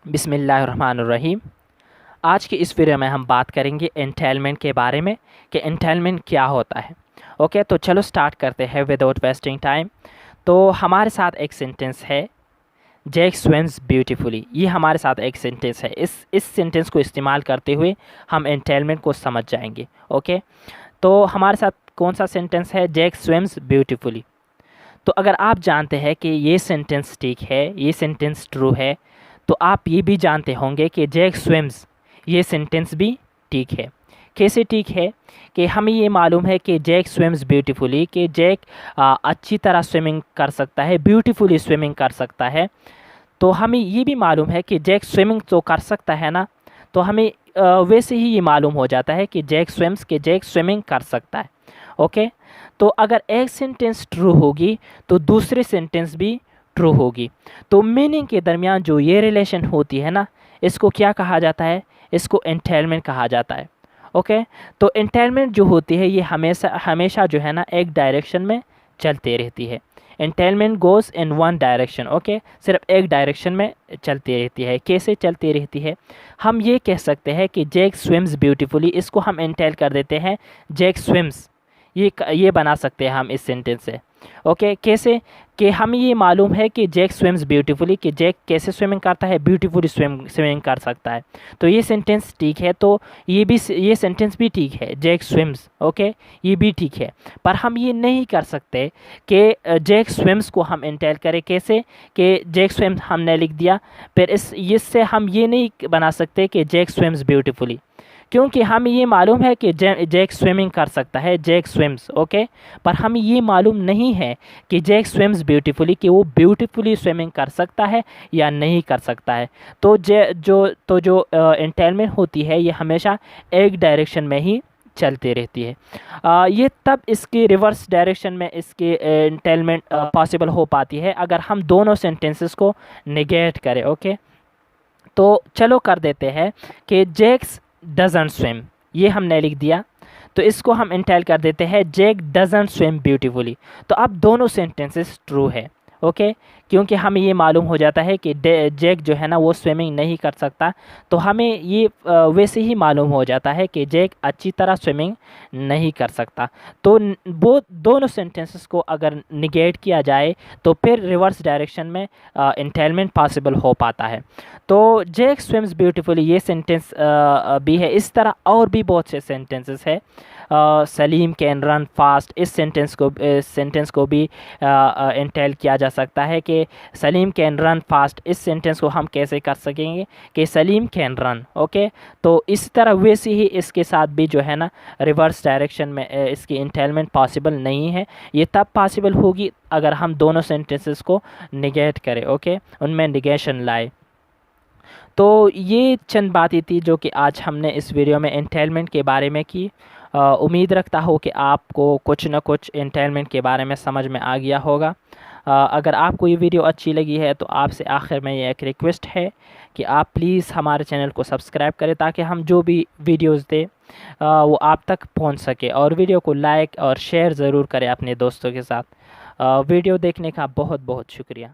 बिस्मिल्लाहिर्रहमानिर्रहीम। आज की इस वीडियो में हम बात करेंगे एंटेलमेंट के बारे में कि एंटेलमेंट क्या होता है। ओके, तो चलो स्टार्ट करते हैं विदाउट वेस्टिंग टाइम। तो हमारे साथ एक सेंटेंस है, जैक स्विम्स ब्यूटीफुली। ये हमारे साथ एक सेंटेंस है। इस सेंटेंस को इस्तेमाल करते हुए हम एंटेलमेंट को समझ जाएंगे। ओके, तो हमारे साथ कौन सा सेंटेंस है? Jack swims beautifully. तो अगर आप जानते हैं कि ये सेंटेंस ठीक है, ये सेंटेंस ट्रू है, तो आप ये भी जानते होंगे कि जैक स्विम्स, ये सेंटेंस भी ठीक है। कैसे ठीक है? कि हमें ये मालूम है कि जैक स्विम्स ब्यूटीफुली, कि जैक अच्छी तरह स्विमिंग कर सकता है, ब्यूटीफुली स्विमिंग कर सकता है। तो हमें ये भी मालूम है कि जैक स्विमिंग तो कर सकता है ना, तो हमें वैसे ही ये मालूम हो जाता है कि जैक स्विम्स, के जैक स्विमिंग कर सकता है। ओके, तो अगर एक सेंटेंस ट्रू होगी तो दूसरी सेंटेंस भी ट्रू होगी। तो मीनिंग के दरमियान जो ये रिलेशन होती है ना, इसको क्या कहा जाता है? इसको एंटेलमेंट कहा जाता है। ओके, तो एंटेलमेंट जो होती है ये हमेशा हमेशा जो है ना एक डायरेक्शन में चलती रहती है। Entanglement goes in one direction. Okay, सिर्फ एक डायरेक्शन में चलती रहती है। कैसे चलती रहती है? हम ये कह सकते हैं कि जैक स्विम्स ब्यूटीफुली, इसको हम एंटेल कर देते हैं जैक स्विम्स। ये बना सकते हैं हम इस सेंटेंस से। ओके, कैसे? कि हमें ये मालूम है कि जैक स्विम्स ब्यूटीफुली, कि जैक कैसे स्विमिंग करता है? ब्यूटीफुली स्विमिंग कर सकता है। तो ये सेंटेंस ठीक है। तो ये सेंटेंस भी ठीक है, जैक स्विम्स। ओके, ये भी ठीक है। पर हम ये नहीं कर सकते कि जैक स्विम्स को हम एंटेल करें। कैसे? कि जैक स्विम्स हमने लिख दिया, फिर इससे हम ये नहीं बना सकते कि जैक स्विम्स ब्यूटीफुली, क्योंकि हमें ये मालूम है कि जैक स्विमिंग कर सकता है, जैक स्विम्स। ओके, पर हमें ये मालूम नहीं है कि जैक स्विम्स ब्यूटीफुली, कि वो ब्यूटीफुली स्विमिंग कर सकता है या नहीं कर सकता है। तो जो एंटेलमेंट होती है ये हमेशा एक डायरेक्शन में ही चलती रहती है। ये तब इसकी रिवर्स डायरेक्शन में इसकी एंटेलमेंट पॉसिबल हो पाती है अगर हम दोनों सेंटेंसेस को नेगेट करें। ओके, तो चलो कर देते हैं कि जैक्स डजंट स्विम, ये हमने लिख दिया। तो इसको हम इंटेल कर देते हैं जैक डजंट स्विम ब्यूटीफुली। तो अब दोनों सेंटेंसेस ट्रू है। ओके, क्योंकि हमें ये मालूम हो जाता है कि जैक जो है ना वो स्विमिंग नहीं कर सकता। तो हमें ये वैसे ही मालूम हो जाता है कि जैक अच्छी तरह स्विमिंग नहीं कर सकता। तो वो दोनों सेंटेंसेस को अगर निगेट किया जाए तो फिर रिवर्स डायरेक्शन में एंटेलमेंट पॉसिबल हो पाता है। तो जैक स्विम्स ब्यूटीफुली ये सेंटेंस भी है। इस तरह और भी बहुत से सेंटेंसेस है। सलीम कैन रन फास्ट, इस सेंटेंस को भी एंटेल किया जा सकता है कि सलीम कैन रन फास्ट। इस सेंटेंस को हम कैसे कर सकेंगे कि सलीम कैन रन। ओके, तो इस तरह वैसे ही इसके साथ भी जो है ना रिवर्स डायरेक्शन में इसकी एंटेलमेंट पॉसिबल नहीं है। ये तब पॉसिबल होगी अगर हम दोनों सेंटेंसेस को निगेट करें। ओके, उनमें निगेशन लाए। तो ये चंद बातें थी जो कि आज हमने इस वीडियो में एंटेलमेंट के बारे में की। उम्मीद रखता हूँ कि आपको कुछ न कुछ एंटेलमेंट के बारे में समझ में आ गया होगा। अगर आपको ये वीडियो अच्छी लगी है तो आपसे आखिर में ये एक रिक्वेस्ट है कि आप प्लीज़ हमारे चैनल को सब्सक्राइब करें, ताकि हम जो भी वीडियोस दें वो आप तक पहुंच सके। और वीडियो को लाइक और शेयर ज़रूर करें अपने दोस्तों के साथ। वीडियो देखने का बहुत बहुत शुक्रिया।